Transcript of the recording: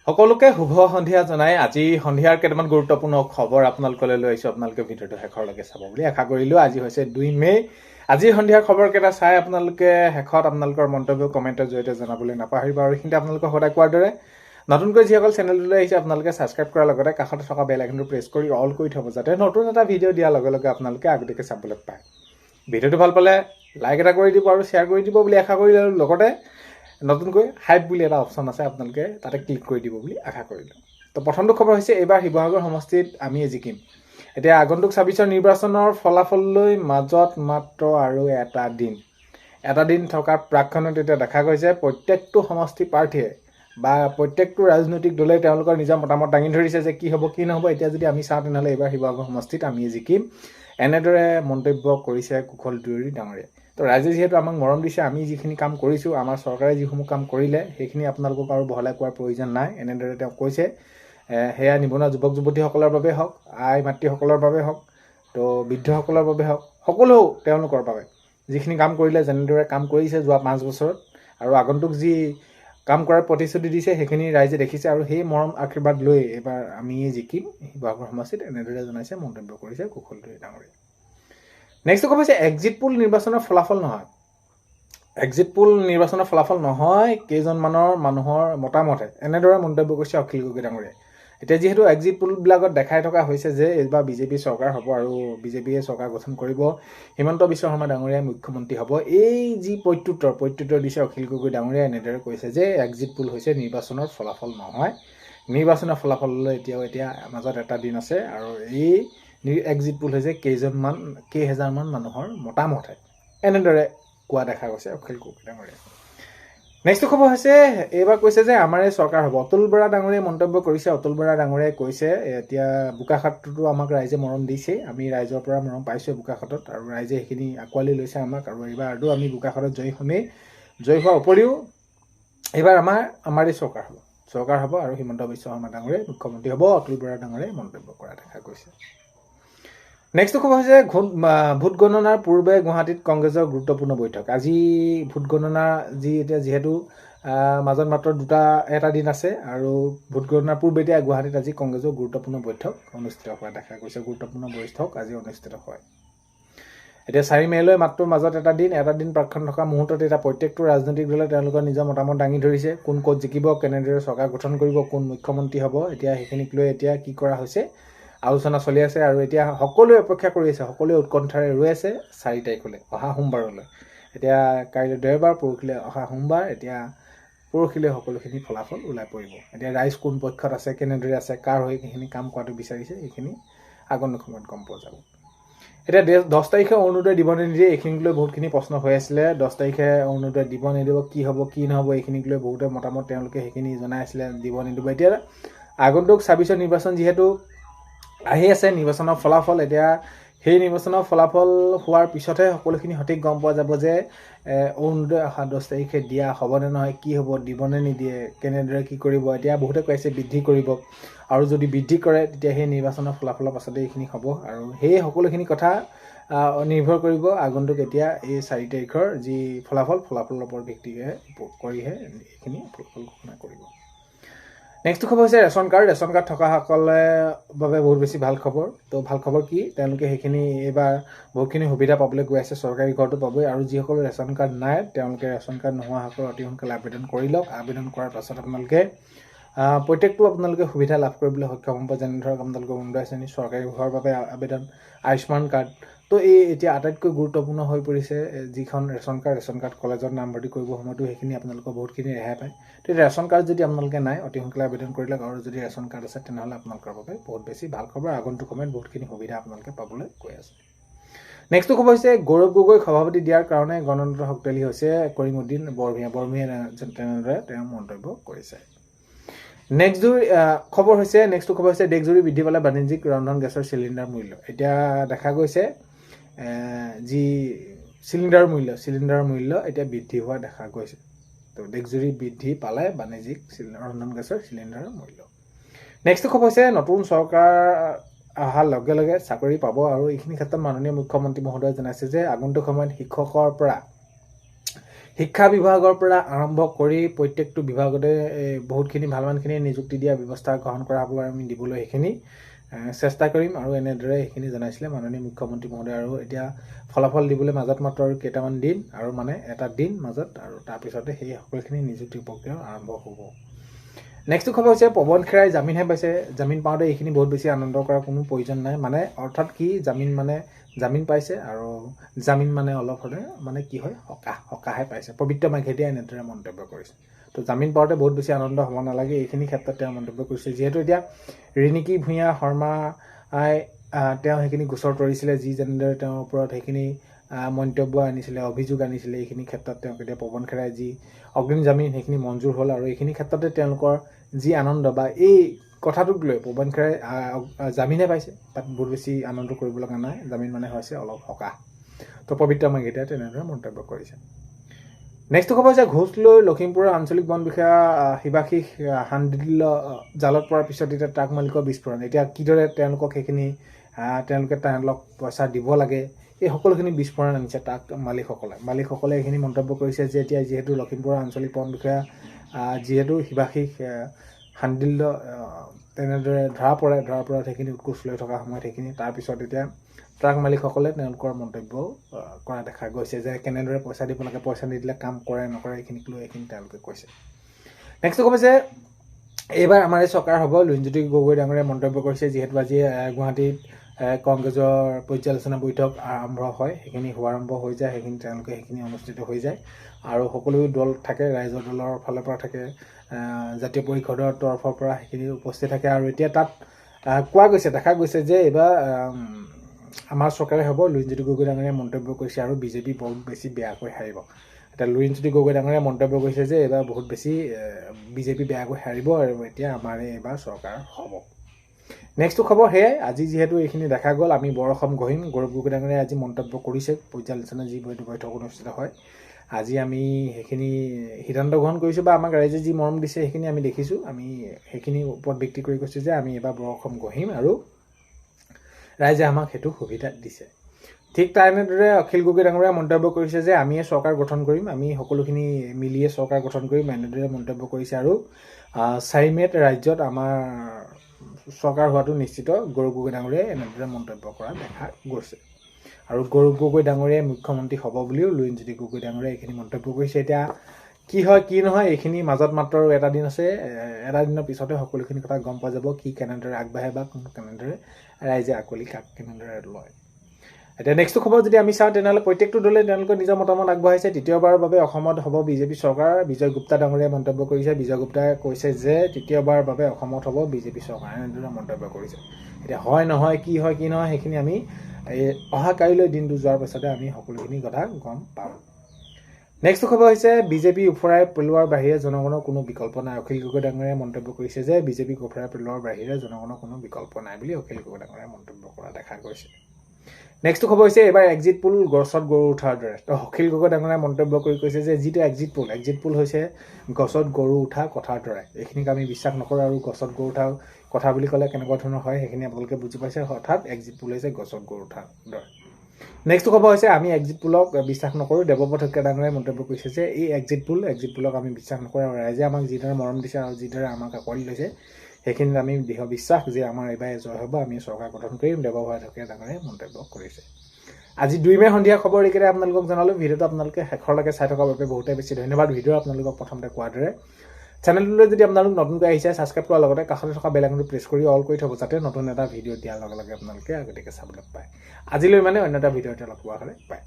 সকলোকে শুভ সন্ধিয়া জনাই আজি সন্ধিয়াৰ কেইটামান গুৰুত্বপূৰ্ণ খবৰ আপোনালোকলৈ লৈ আহিছোঁ। আপোনালোকে ভিডিঅ'টো শেষৰলৈকে চাব বুলি আশা কৰিলোঁ। আজি হৈছে 2 মে'। আজি সন্ধিয়াৰ খবৰকেইটা চাই আপোনালোকে শেষত আপোনালোকৰ মন্তব্য কমেণ্টৰ জৰিয়তে জনাবলৈ নাপাহৰিব। আৰু এইখিনিতে আপোনালোকে সদায় কোৱাৰ দৰে নতুনকৈ যিসকল চেনেলটোলৈ আহিছে আপোনালোকে ছাবস্ক্ৰাইব কৰাৰ লগতে কাষতে থকা বেল আইকনটো প্ৰেছ কৰি অল কৰি থ'ব, যাতে নতুন এটা ভিডিঅ' দিয়াৰ লগে লগে আপোনালোকে আগতীয়াকৈ চাবলৈ পায়। ভিডিঅ'টো ভাল পালে লাইক এটা কৰি দিব আৰু শ্বেয়াৰ কৰি দিব বুলি আশা কৰিলোঁ। আৰু লগতে নতুনকৈ হাইপ বুলি এটা অপশ্যন আছে, আপোনালোকে তাতে ক্লিক কৰি দিব বুলি আশা কৰিলোঁ। তো প্ৰথমটো খবৰ হৈছে এইবাৰ শিৱসাগৰ সমষ্টিত আমি জিকিম। এতিয়া আগন্তুক 26ৰ নিৰ্বাচনৰ ফলাফললৈ মাজত মাত্ৰ আৰু এটা দিন থকাৰ প্ৰাক্ষণত এতিয়া দেখা গৈছে প্ৰত্যেকটো সমষ্টি প্ৰাৰ্থীয়ে বা প্ৰত্যেকটো ৰাজনৈতিক দলে তেওঁলোকৰ নিজৰ মতামত দাঙি ধৰিছে যে কি হ'ব কি নহ'ব। এতিয়া যদি আমি চাওঁ তেনেহ'লে এইবাৰ শিৱসাগৰ সমষ্টিত আমি জিকিম, এনেদৰে মন্তব্য কৰিছে কুশল দুৱৰী ডাঙৰীয়াই। তো ৰাইজে যিহেতু আমাক মৰম দিছে, আমি যিখিনি কাম কৰিছোঁ, আমাৰ চৰকাৰে যিসমূহ কাম কৰিলে সেইখিনি আপোনালোকক আৰু বহলাই কোৱাৰ প্ৰয়োজন নাই। এনেদৰে তেওঁ কৈছে। সেয়া নিবনুৱা যুৱক যুৱতীসকলৰ বাবে হওক, আই মাতৃসকলৰ বাবে হওক, তো বৃদ্ধসকলৰ বাবে হওক, সকলো তেওঁলোকৰ বাবে যিখিনি কাম কৰিলে, যেনেদৰে কাম কৰিছে যোৱা 5 বছৰত আৰু আগন্তুক যি কাম কৰাৰ প্ৰতিশ্ৰুতি দিছে সেইখিনি ৰাইজে দেখিছে। আৰু সেই মৰম আশীৰ্বাদ লৈ এইবাৰ আমি জিকিম শিৱসাগৰ সমষ্টিত, এনেদৰে জনাইছে, মন্তব্য কৰিছে কুশল দুৱৰী ডাঙৰীয়াই। নেক্সট খবৰ হৈছে এক্সিট পোল নিৰ্বাচনৰ ফলাফল নহয়। এক্সিট পোল নিৰ্বাচনৰ ফলাফল নহয়, কেইজনমানৰ মানুহৰ মতামতহে, এনেদৰে মন্তব্য কৰিছে অখিল গগৈ ডাঙৰীয়াই। এতিয়া যিহেতু এক্সিট পোলবিলাকত দেখাই থকা হৈছে যে এইবাৰ বিজেপি চৰকাৰ হ'ব আৰু বিজেপিয়ে চৰকাৰ গঠন কৰিব, হিমন্ত বিশ্ব শৰ্মা ডাঙৰীয়াই মুখ্যমন্ত্ৰী হ'ব। এই যি প্ৰত্যুত্তৰ দিছে অখিল গগৈ ডাঙৰীয়াই, এনেদৰে কৈছে যে এক্সিট পোল হৈছে নিৰ্বাচনৰ ফলাফল নহয়। নিৰ্বাচনৰ ফলাফললৈ এতিয়া মাজত এটা দিন আছে আৰু এই এক্সিট পোল হৈছে কেইহেজাৰমান মানুহৰ মতামতহে, এনেদৰে কোৱা দেখা গৈছে অখিল গগৈ ডাঙৰীয়াই। নেক্সট খবৰ হৈছে এইবাৰ কৈছে যে আমাৰে চৰকাৰ হ'ব। অতুল বৰা ডাঙৰীয়াই মন্তব্য কৰিছে। অতুল বৰা ডাঙৰীয়াই কৈছে এতিয়া বোকাখাততো আমাক ৰাইজে মৰম দিছেই, আমি ৰাইজৰ পৰা মৰম পাইছোঁ বোকাখাতত, আৰু ৰাইজে সেইখিনি আঁকোৱালি লৈছে আমাক, আৰু এইবাৰতো আমি বোকাখাতত জয়ী হ'মেই। জয়ী হোৱাৰ উপৰিও এইবাৰ আমাৰেই চৰকাৰ হ'ব আৰু হিমন্ত বিশ্ব শৰ্মা ডাঙৰীয়াই মুখ্যমন্ত্ৰী হ'ব, অতুল বৰা ডাঙৰীয়াই মন্তব্য কৰা দেখা গৈছে। নেক্সট খবৰ হৈছে ভোট গণনাৰ পূৰ্বে গুৱাহাটীত কংগ্ৰেছৰ গুৰুত্বপূৰ্ণ বৈঠক। আজি ভোট গণনা যিহেতু মাজত মাত্ৰ এটা দিন আছে, আৰু ভোট গণনাৰ পূৰ্বে এতিয়া গুৱাহাটীত আজি কংগ্ৰেছৰ গুৰুত্বপূৰ্ণ বৈঠক অনুষ্ঠিত হোৱা দেখা গৈছে। গুৰুত্বপূৰ্ণ বৈঠক আজি অনুষ্ঠিত হয়। এতিয়া 4 মে'লৈ মাত্ৰ মাজত এটা দিন প্ৰাক্ষণ থকা মুহূৰ্তত এতিয়া প্ৰত্যেকটো ৰাজনৈতিক দলে তেওঁলোকৰ নিজৰ মতামত দাঙি ধৰিছে। কোন ক'ত জিকিব, কেনেদৰে চৰকাৰ গঠন কৰিব, কোন মুখ্যমন্ত্ৰী হ'ব, এতিয়া সেইখিনিক লৈ এতিয়া কি কৰা হৈছে আলোচনা চলি আছে। আৰু এতিয়া সকলোৱে অপেক্ষা কৰি আছে, সকলোৱে উৎকণ্ঠাৰে ৰৈ আছে 4 তাৰিখলৈ, অহা সোমবাৰলৈ। এতিয়া কাইলৈ দেওবাৰ, পৰহিলৈ অহা সোমবাৰ, এতিয়া পৰহিলৈ সকলোখিনি ফলাফল ওলাই পৰিব। এতিয়া ৰাইজ কোন পক্ষত আছে, কেনেদৰে আছে, কাৰ হৈ সেইখিনি কাম কৰাটো বিচাৰিছে, এইখিনি আগন্তুক সময়ত গম পোৱা যাব। এতিয়া 10 তাৰিখে অৰুণোদয় দিব নিদিয়ে, এইখিনিক লৈ বহুতখিনি প্ৰশ্ন হৈ আছিলে। 10 তাৰিখে অৰুণোদয় দিব নিদিব, কি হ'ব কি নহ'ব, এইখিনিক লৈ বহুতে মতামত তেওঁলোকে সেইখিনি জনাই আছিলে, দিব নিদিব। এতিয়া আগন্তুক 26ৰ নিৰ্বাচন যিহেতু আহি আছে, নিৰ্বাচনৰ ফলাফল, এতিয়া সেই নিৰ্বাচনৰ ফলাফল হোৱাৰ পিছতহে সকলোখিনি সঠিক গম পোৱা যাব যে অৰুণোদয় অহা 10 তাৰিখে দিয়া হ'বনে নহয়, কি হ'ব, দিবনে নিদিয়ে, কেনেদৰে কি কৰিব। এতিয়া বহুতে কৈছে বৃদ্ধি কৰিব, আৰু যদি বৃদ্ধি কৰে তেতিয়া সেই নিৰ্বাচনৰ ফলাফলৰ পাছতে এইখিনি হ'ব, আৰু সেই সকলোখিনি কথা নিৰ্ভৰ কৰিব আগন্তুক এতিয়া এই 4 তাৰিখৰ যি ফলাফলৰ ওপৰত ভিত্তি কৰিহে এইখিনি ফলাফল ঘোষণা কৰিব। নেক্সট খবৰ হৈছে ৰেচন কাৰ্ড থকাসকলৰ বাবে বহুত বেছি ভাল খবৰ। তো ভাল খবৰ কি, তেওঁলোকে সেইখিনি এইবাৰ বহুতখিনি সুবিধা পাবলৈ গৈ আছে, চৰকাৰী ঘৰটো পাবই। আৰু যিসকলৰ ৰেচন কাৰ্ড নাই তেওঁলোকে ৰেচন কাৰ্ড নোহোৱাসকলে অতি সোনকালে আবেদন কৰি লওক। আবেদন কৰাৰ পাছত আপোনালোকে সুবিধা লাভ কৰিবলৈ সক্ষম হ'ব। যেনে ধৰক আপোনালোকৰ অৰুণোদয় শ্ৰেণী, চৰকাৰী ঘৰৰ বাবে আবেদন, আয়ুষ্মান কাৰ্ড। তো এই এতিয়া আটাইতকৈ গুৰুত্বপূৰ্ণ হৈ পৰিছে যিখন ৰেচন কাৰ্ড কলেজত নামভৰ্তি কৰিব সময়তো সেইখিনি আপোনালোকৰ বহুতখিনি ৰেহাই পায়। তো ৰেচন কাৰ্ড যদি আপোনালোকে নাই, অতি সোনকালে আবেদন কৰি লওক, আৰু যদি ৰেচন কাৰ্ড আছে তেনেহ'লে আপোনালোকৰ বাবে বহুত বেছি ভাল খবৰ। আগন্তুক সময়ত বহুতখিনি সুবিধা আপোনালোকে পাবলৈ গৈ আছে। নেক্সট খবৰ হৈছে গৌৰৱ গগৈক সভাপতি দিয়াৰ কাৰণে গণতন্ত্ৰ শক্তিশালী হৈছে, কৰিমুদ্দিন বৰভূঞাই তেনেদৰে তেওঁ মন্তব্য কৰিছে। নেক্সট খবৰ হৈছে দেশজুৰি বৃদ্ধি পালে বাণিজ্যিক ৰন্ধন গেছৰ চিলিণ্ডাৰ মূল্য। এতিয়া দেখা গৈছে যি চিলিণ্ডাৰৰ মূল্য এতিয়া বৃদ্ধি হোৱা দেখা গৈছে। তো দেশজুৰি বৃদ্ধি পালে বাণিজ্যিক ৰন্ধন গেছৰ চিলিণ্ডাৰৰ মূল্য। নেক্সট খবৰ হৈছে নতুন চৰকাৰ অহাৰ লগে লগে চাকৰি পাব, আৰু এইখিনি ক্ষেত্ৰত মাননীয় মুখ্যমন্ত্ৰী মহোদয়ে জনাইছে যে আগন্তুক সময়ত শিক্ষা বিভাগৰ পৰা আৰম্ভ কৰি প্ৰত্যেকটো বিভাগতে বহুতখিনি ভালমানখিনি নিযুক্তি দিয়া ব্যৱস্থা গ্ৰহণ কৰা হ'ব আৰু আমি দিবলৈ সেইখিনি চেষ্টা কৰিম আৰু এনেদৰে সেইখিনি জনাইছিলে মাননীয় মুখ্যমন্ত্ৰী মহোদয় আৰু এতিয়া ফলাফল দিবলৈ মাজত মাত্ৰ আৰু কেইটামান দিন আৰু মানে এটা দিন মাজত আৰু তাৰপিছতে সেই সকলোখিনি নিযুক্তি প্ৰক্ৰিয়া আৰম্ভ হ'ব। নেক্সট খবৰ হৈছে পৱন খেৰাই জামিনহে পাইছে। জামিন পাওঁতে এইখিনি বহুত বেছি আনন্দ কৰাৰ কোনো প্ৰয়োজন নাই। মানে অৰ্থাৎ কি জামিন পাইছে আৰু জামিন মানে অলপ হ'লে মানে কি হয় সকাহে পাইছে। পবিত্ৰ মাঘেদিয়া এনেদৰে মন্তব্য কৰিছে। তো জামিন পাওঁতে বহুত বেছি আনন্দ হ'ব নালাগে এইখিনি ক্ষেত্ৰত তেওঁ মন্তব্য কৰিছে। যিহেতু এতিয়া ৰিণিকী ভূঞা শৰ্মাই তেওঁ সেইখিনি গোচৰ তৰিছিলে, যি যেনেদৰে তেওঁৰ ওপৰত সেইখিনি মন্তব্য আনিছিলে, অভিযোগ আনিছিলে, এইখিনি ক্ষেত্ৰত তেওঁক এতিয়া পৱন খেৰাই যি অগ্ৰিম জামিন সেইখিনি মঞ্জুৰ হ'ল আৰু এইখিনি ক্ষেত্ৰতে তেওঁলোকৰ যি আনন্দ বা এই কথাটোক লৈ পৱন খেৰাই জামিনহে পাইছে, তাত বহুত বেছি আনন্দ কৰিব লগা নাই। জামিন মানে হৈছে অলপ সকাহ। তো পবিত্ৰ মাঘেদিয়াই তেনেদৰে মন্তব্য কৰিছে। নেক্সট খবৰ হৈছে ঘোষ লৈ লখিমপুৰৰ আঞ্চলিক বন বিষয়া শিৱাশীষ হাণ্ডিল জালত পৰাৰ পিছত এতিয়া ট্ৰাক মালিকৰ বিস্ফোৰণ। এতিয়া কিদৰে তেওঁলোকক সেইখিনি তেওঁলোকে পইচা দিব লাগে, এই সকলোখিনি বিস্ফোৰণ আনিছে ট্ৰাক মালিকসকলে এইখিনি মন্তব্য কৰিছে যে এতিয়া যিহেতু লখিমপুৰৰ আঞ্চলিক বন বিষয়া যিহেতু শিৱাশীষ হাণ্ডিল তেনেদৰে ধৰা পৰে সেইখিনি উৎকোচ লৈ থকা সময়ত সেইখিনি তাৰপিছত এতিয়া ট্ৰাক মালিকসকলে তেওঁলোকৰ মন্তব্য কৰা দেখা গৈছে যে কেনেদৰে পইচা দিব লাগে, পইচা নিদিলে কাম কৰে নকৰে এইখিনিক লৈ এইখিনি তেওঁলোকে কৈছে। নেক্সট ক'ব যে এইবাৰ আমাৰ এই চৰকাৰ হ'ব। লুৰিণজ্যোতি গগৈ ডাঙৰীয়াই মন্তব্য কৰিছে যিহেতু আজি গুৱাহাটীত কংগ্ৰেছৰ পৰ্যালোচনা বৈঠক আৰম্ভ হয়, সেইখিনি শুভাৰম্ভ হৈ যায়, সেইখিনি অনুষ্ঠিত হৈ যায় আৰু সকলো দল থাকে, ৰাইজৰ দলৰ ফালৰ পৰা থাকে, জাতীয় পৰিষদৰ তৰফৰ পৰা সেইখিনি উপস্থিত থাকে আৰু এতিয়া তাত কোৱা গৈছে দেখা গৈছে যে এইবাৰ আমাৰ চৰকাৰে হ'ব। লুৰিণজ্যোতি গগৈ ডাঙৰীয়াই মন্তব্য কৰিছে আৰু বিজেপি বহুত বেছি বেয়াকৈ হাৰিব। এতিয়া লুৰিণজ্যোতি গগৈ ডাঙৰীয়াই মন্তব্য কৰিছে যে এইবাৰ বহুত বেছি বিজেপি বেয়াকৈ হাৰিব আৰু এতিয়া আমাৰ এইবাৰ চৰকাৰ হ'ব। নেক্সট খবৰ সেয়াই, আজি যিহেতু এইখিনি দেখা গ'ল আমি বৰ অসম গঢ়িম। গৌৰৱ গগৈ ডাঙৰীয়াই আজি মন্তব্য কৰিছে পৰ্যালোচনা যি বৈঠক অনুষ্ঠিত হয়। আজি আমি সেইখিনি সিদ্ধান্ত গ্ৰহণ কৰিছোঁ বা আমাক ৰাইজে যি মৰম দিছে সেইখিনি আমি দেখিছোঁ। আমি সেইখিনি ওপৰত ভিত্তি কৰি কৈছোঁ যে আমি এইবাৰ বৰ অসম গঢ়িম আৰু ৰাইজে আমাক সেইটো সুবিধা দিছে। ঠিক তেনেদৰে অখিল গগৈ ডাঙৰীয়াই মন্তব্য কৰিছে যে আমিয়ে চৰকাৰ গঠন কৰিম, আমি সকলোখিনি মিলিয়ে চৰকাৰ গঠন কৰিম, এনেদৰে মন্তব্য কৰিছে আৰু 4 মে'ত ৰাজ্যত আমাৰ চৰকাৰ হোৱাটো নিশ্চিত। গৌৰৱ গগৈ ডাঙৰীয়াই এনেদৰে মন্তব্য কৰা দেখা গৈছে আৰু গৌৰৱ গগৈ ডাঙৰীয়াই মুখ্যমন্ত্ৰী হ'ব বুলিও লুৰিণজ্যোতি গগৈ ডাঙৰীয়াই এইখিনি মন্তব্য কৰিছে। এতিয়া কি হয় কি নহয় এইখিনি মাজত মাত্ৰ এটা দিন আছে, এটা দিনৰ পিছতে সকলোখিনি কথা গম পোৱা যাব, কি কেনেদৰে আগবাঢ়ে বা কেনেদৰে ৰাইজে আকলি কাক কেনেদৰে লয়। এতিয়া নেক্সট খবৰ যদি আমি চাওঁ তেনেহ'লে প্ৰত্যেকটো দলে তেওঁলোকৰ নিজৰ মতামত আগবঢ়াইছে। তৃতীয়বাৰৰ বাবে অসমত হ'ব বিজেপি চৰকাৰ। বিজয় গুপ্তা ডাঙৰীয়াই মন্তব্য কৰিছে। বিজয় গুপ্তাই কৈছে যে তৃতীয়বাৰৰ বাবে অসমত হ'ব বিজেপি চৰকাৰ, এনেদৰে মন্তব্য কৰিছে। এতিয়া হয় নহয় কি নহয় সেইখিনি আমি অহা কাইলৈ দিনটো যোৱাৰ পাছতে আমি সকলোখিনি কথা গম পাম। নেক্সট খবৰ হৈছে বিজেপি উফৰাই পেলোৱাৰ বাহিৰে জনগণৰ কোনো বিকল্প নাই। অখিল গগৈ ডাঙৰীয়াই মন্তব্য কৰিছে যে বিজেপিক উফৰাই পেলোৱাৰ বাহিৰে জনগণৰ কোনো বিকল্প নাই বুলি অখিল গগৈ ডাঙৰীয়াই মন্তব্য কৰা দেখা গৈছে। নেক্সট খবৰ হৈছে এইবাৰ এক্সিট পোল গছত গৰু উঠাৰ দৰে। তো অখিল গগৈ ডাঙৰীয়াই মন্তব্য কৰি কৈছে যে যিটো এক্সিট পোল হৈছে গছত গৰু উঠা কথাৰ দৰে। এইখিনিক আমি বিশ্বাস নকৰোঁ আৰু গছত গৰু উঠা কথা বুলি ক'লে কেনেকুৱা ধৰণৰ হয় সেইখিনি আপোনালোকে বুজি পাইছে। অৰ্থাৎ এক্সিট পোল হৈছে গছত গৰু উঠাৰ দৰে। নেক্সট খবৰ হৈছে আমি এক্সিট পোলক বিশ্বাস নকৰোঁ। দেৱব্ৰত শইকীয়া ডাঙৰীয়াই মন্তব্য কৰিছে যে এই এক্সিট পোলক আমি বিশ্বাস নকৰোঁ আৰু ৰাইজে আমাক যিদৰে মৰম দিছে আৰু যিদৰে আমাক আঁকোৱালি লৈছে সেইখিনিত আমি দৃঢ় বিশ্বাস যে আমাৰ এইবাৰ জয় হ'ব, আমি চৰকাৰ গঠন কৰিম, দেৱব্ৰত শইকীয়া ডাঙৰীয়াই মন্তব্য কৰিছে। আজি 2 মে' সন্ধিয়া খবৰ এইকেইটা আপোনালোকক জনালোঁ। ভিডিঅ'টো আপোনালোকে শেষৰলৈকে চাই থকাৰ বাবে বহুতেই বেছি ধন্যবাদ। ভিডিঅ' আপোনালোকক প্ৰথমতে কোৱাৰ দৰে চেনেলটোলৈ যদি আপোনালোক নতুনকৈ আহিছে ছাবস্ক্ৰাইব কৰাৰ লগতে কাষতে থকা বেল আইকনটো প্ৰেছ কৰি অল কৰি থ'ব যাতে নতুন এটা ভিডিঅ' দিয়াৰ লগে লগে আপোনালোকে আগতীয়াকৈ চাবলৈ পায়। আজিলৈ মানে অন্য এটা ভিডিঅ'তে লগ পোৱা হ'লে পায়।